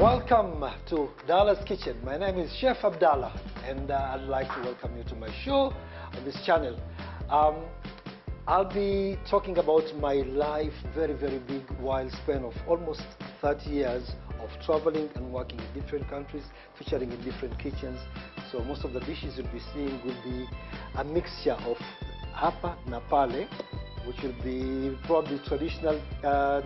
Welcome to DALA'S Kitchen. My name is Chef Abdallah, and I'd like to welcome you to my show on this channel. I'll be talking about my life, very big wild span of almost 30 years of traveling and working in different countries, featuring in different kitchens. So most of the dishes you'll be seeing will be a mixture of hapa na pale, which will be probably traditional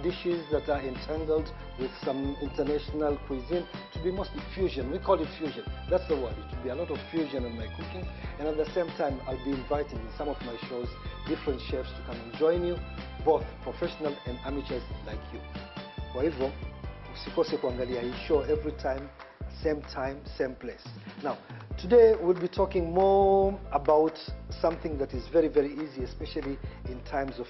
dishes that are entangled with some international cuisine, to be mostly fusion. We call it fusion. That's the word. It will be a lot of fusion in my cooking. And at the same time, I'll be inviting in some of my shows different chefs to come and join you, both professional and amateurs like you. Kwa hivyo, usikose kuangalia hii show every time, same place. Now, today we'll be talking more about something that is very easy, especially in times of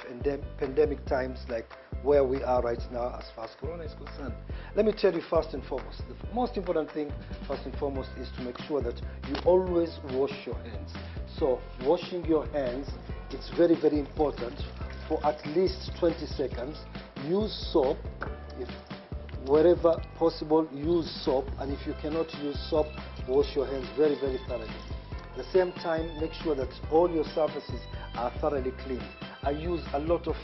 pandemic times like where we are right now as far as Corona is concerned. Let me tell you first and foremost, the most important thing first and foremost is to make sure that you always wash your hands. So washing your hands, it's very important. For at least 20 seconds, use soap. If wherever possible, use soap, and if you cannot use soap, wash your hands very thoroughly. At the same time, make sure that all your surfaces are thoroughly clean. I use a lot of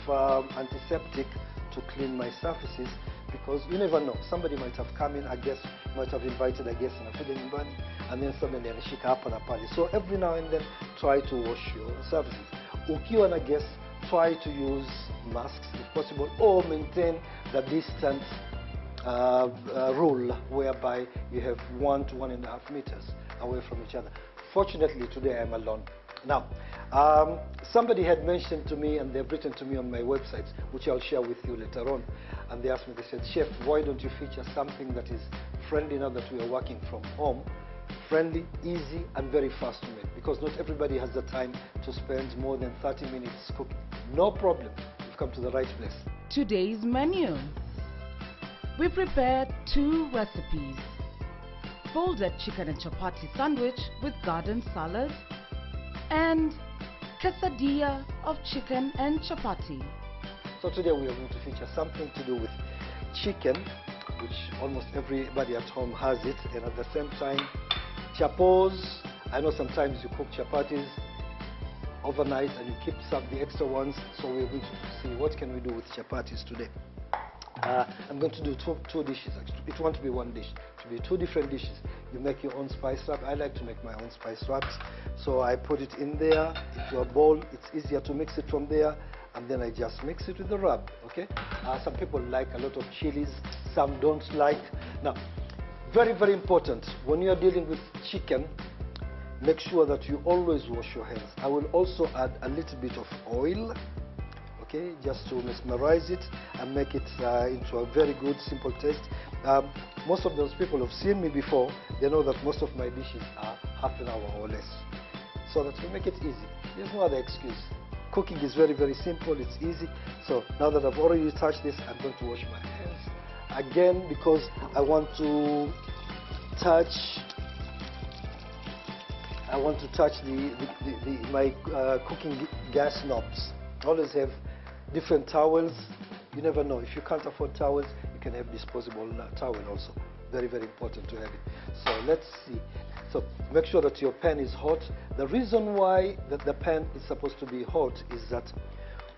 antiseptic to clean my surfaces, because you never know, somebody might have come in, a guest might have invited a guest and then suddenly anashika hapa na pale. So every now and then, try to wash your surfaces. Ukiwa na guests, try to use masks if possible, or maintain the distance rule whereby you have 1 to 1.5 meters away from each other. Fortunately, today I'm alone. Now, somebody had mentioned to me, and they've written to me on my website, which I'll share with you later on, and they asked me, they said, Chef, why don't you feature something that is friendly now that we are working from home? Friendly, easy, and very fast to make, because not everybody has the time to spend more than 30 minutes cooking. No problem, you've come to the right place. Today's menu. We prepared 2 recipes: folded chicken and chapati sandwich with garden salad, and quesadilla of chicken and chapati. So today we are going to feature something to do with chicken, which almost everybody at home has it, and at the same time, chapos. I know sometimes you cook chapatis overnight and you keep some the extra ones, so we're going to see what can we do with chapatis today. I'm going to do two dishes actually. It won't be one dish, it will be 2 different dishes. You make your own spice wrap. I like to make my own spice wraps, so I put it in there into a bowl. It's easier to mix it from there, and then I just mix it with the rub. Okay, some people like a lot of chilies, some don't like. Now, very important, when you're dealing with chicken, make sure that you always wash your hands. I will also add a little bit of oil, okay, just to mesmerize it and make it into a very good, simple taste. Most of those people who've seen me before, they know that most of my dishes are half an hour or less, so that we make it easy. There's no other excuse. Cooking is very simple, it's easy. So now that I've already touched this, I'm going to wash my hands again, because I want to touch my cooking gas knobs. Always have different towels. You never know, if you can't afford towels, you can have disposable towel also. Very important to have it. So let's see. So make sure that your pan is hot. The reason why that the pan is supposed to be hot is that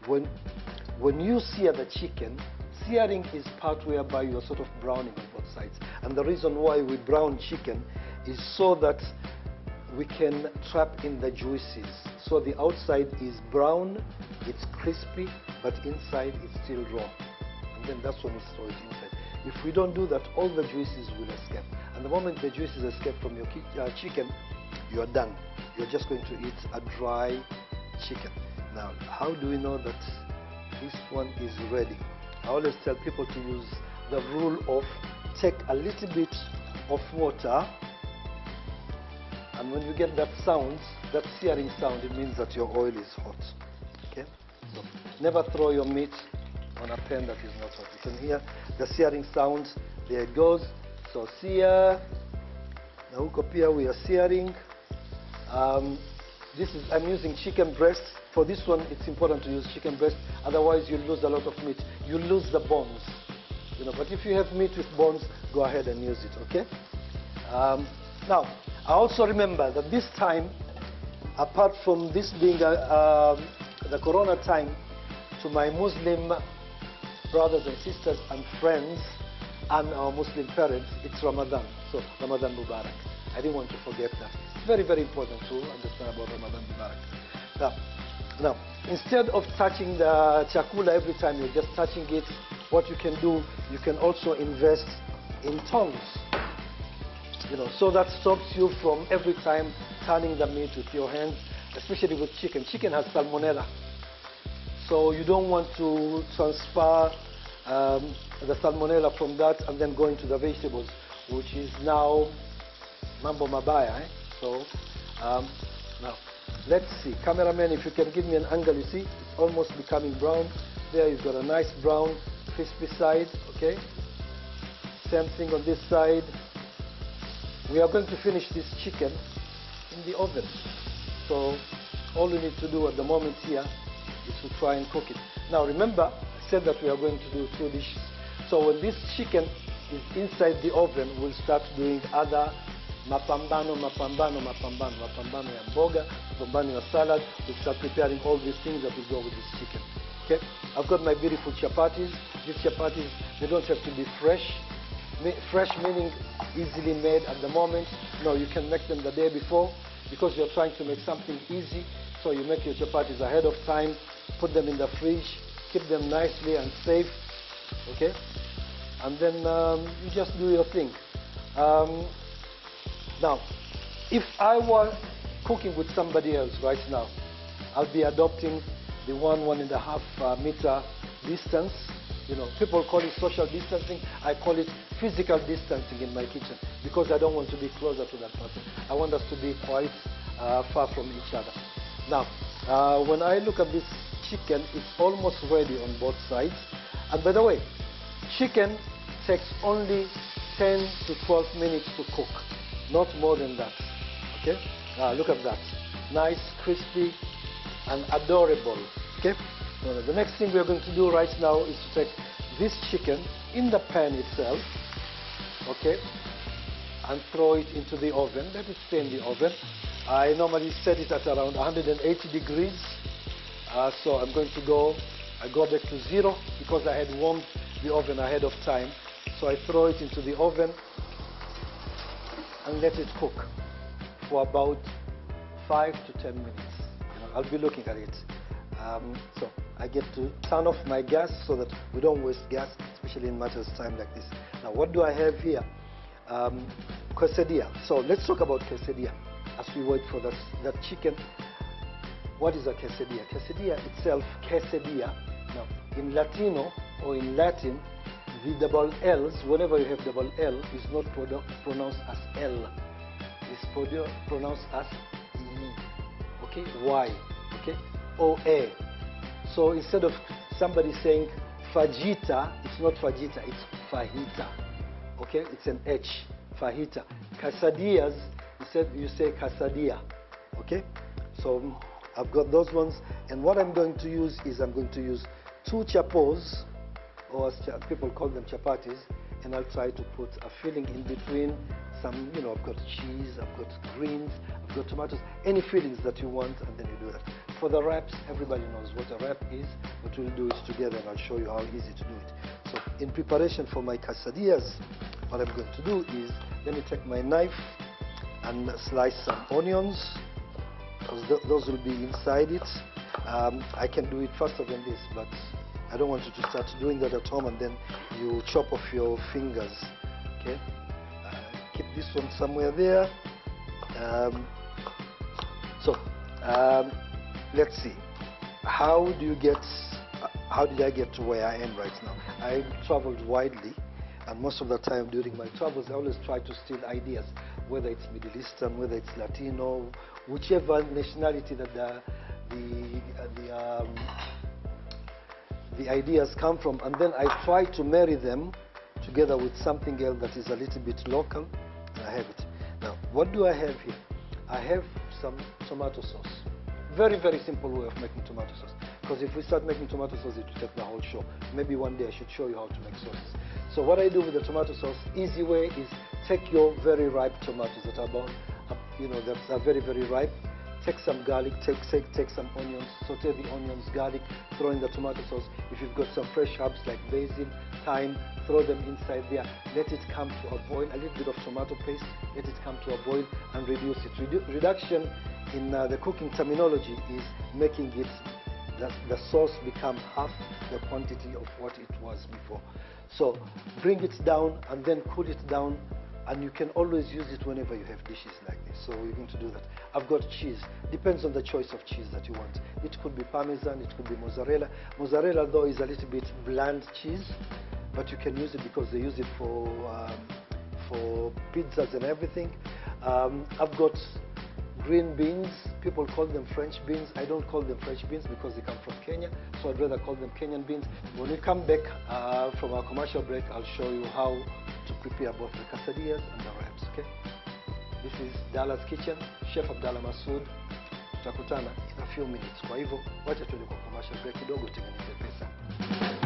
when you sear the chicken, searing is part whereby you're sort of browning on both sides. And the reason why we brown chicken is so that we can trap in the juices. So the outside is brown, it's crispy, but inside it's still raw. And then that's when we store it inside. If we don't do that, all the juices will escape. And the moment the juices escape from your chicken, you are done. You're just going to eat a dry chicken. Now, how do we know that this one is ready? I always tell people to use the rule of take a little bit of water, and when you get that sound, that searing sound, it means that your oil is hot. Okay? So never throw your meat on a pan that is not hot. You can hear the searing sound. There it goes. So sear. Now huko pia we are searing. I'm using chicken breast. For this one, it's important to use chicken breast. Otherwise, you'll lose a lot of meat. You lose the bones. But if you have meat with bones, go ahead and use it, okay? Now, I also remember that this time, apart from this being the Corona time, to my Muslim brothers and sisters and friends and our Muslim parents, it's Ramadan. So, Ramadan Mubarak. I didn't want to forget that. It's very, very important to understand about Ramadan Mubarak. Now, instead of touching the chakula every time you're just touching it, what you can do, you can also invest in tongs. So that stops you from every time turning the meat with your hands, especially with chicken. Chicken has salmonella. So you don't want to transfer the salmonella from that and then go into the vegetables, which is now mambo mabaya. So now, let's see. Cameraman, if you can give me an angle, you see, it's almost becoming brown. There you've got a nice brown, crispy side, okay? Same thing on this side. We are going to finish this chicken in the oven. So all we need to do at the moment here is to try and cook it. Now remember, I said that we are going to do 2 dishes. So when this chicken is inside the oven, we'll start doing other mapambano ya mboga, mapambano ya salad. We'll start preparing all these things that will go with this chicken. Okay? I've got my beautiful chapatis. These chapatis, they don't have to be fresh. Fresh meaning easily made at the moment. No, you can make them the day before because you're trying to make something easy. So you make your chapatis ahead of time, put them in the fridge, keep them nicely and safe, okay? And then you just do your thing. Now, if I were cooking with somebody else right now, I'll be adopting the 1.5 meter distance. People call it social distancing. I call it physical distancing in my kitchen because I don't want to be closer to that person. I want us to be quite far from each other. Now, when I look at this chicken, it's almost ready on both sides. And by the way, chicken takes only 10 to 12 minutes to cook, not more than that. Okay? Look at that. Nice, crispy, and adorable. Okay? The next thing we're going to do right now is to take this chicken in the pan itself, okay, and throw it into the oven. Let it stay in the oven. I normally set it at around 180 degrees. So I'm going to go back to 0 because I had warmed the oven ahead of time. So I throw it into the oven and let it cook for about 5 to 10 minutes. I'll be looking at it. So I get to turn off my gas so that we don't waste gas, especially in matters time like this. Now, what do I have here? Quesadilla. So let's talk about quesadilla as we wait for that chicken. What is a quesadilla? Quesadilla itself, quesadilla. Now, in Latino or in Latin, the double L's, whenever you have double L, is not pronounced as L. It's pronounced as E. Okay? Y. Okay? O-A. So instead of somebody saying fajita, it's not fajita, it's fajita. Okay? It's an H. Fajita. Quesadillas, instead you say quesadilla. Okay? So I've got those ones. And what I'm going to use is I'm going to use 2 chapos, or as people call them chapatis, and I'll try to put a filling in between. Some, I've got cheese, I've got greens, I've got tomatoes, any fillings that you want, and then you do that. For the wraps, everybody knows what a wrap is, but we'll do it together and I'll show you how easy to do it. So in preparation for my quesadillas, what I'm going to do is, let me take my knife and slice some onions, because those will be inside it. I can do it faster than this, but I don't want you to start doing that at home and then you chop off your fingers. Okay? Keep this one somewhere there. Let's see. How did I get to where I am right now? I traveled widely, and most of the time during my travels, I always try to steal ideas, whether it's Middle Eastern, whether it's Latino, whichever nationality that the ideas come from, and then I try to marry them together with something else that is a little bit local, and I have it. Now, what do I have here? I have some tomato sauce. Very, very simple way of making tomato sauce. Because if we start making tomato sauce, it will take the whole show. Maybe one day I should show you how to make sauces. So what I do with the tomato sauce, easy way is take your very ripe tomatoes that are about, that are very, very ripe. Take some garlic, take some onions, saute the onions, garlic, throw in the tomato sauce. If you've got some fresh herbs like basil, thyme, throw them inside there. Let it come to a boil, a little bit of tomato paste, let it come to a boil and reduce it. Reduction in the cooking terminology is making it, the sauce become half the quantity of what it was before. So bring it down and then cool it down, and you can always use it whenever you have dishes like this. So we're going to do that. I've got cheese. Depends on the choice of cheese that you want. It could be Parmesan, it could be mozzarella. Mozzarella though is a little bit bland cheese, but you can use it because they use it for pizzas and everything. I've got green beans. People call them French beans. I don't call them French beans because they come from Kenya, so I'd rather call them Kenyan beans. When we come back from our commercial break, I'll show you how to prepare both the quesadillas and the wraps, okay? This is DALA'S Kitchen, Chef Abdallah Masood. Tutakutana in a few minutes. Kwa hivyo, wacha tuende kwa commercial break kidogo, tengeneze pesa.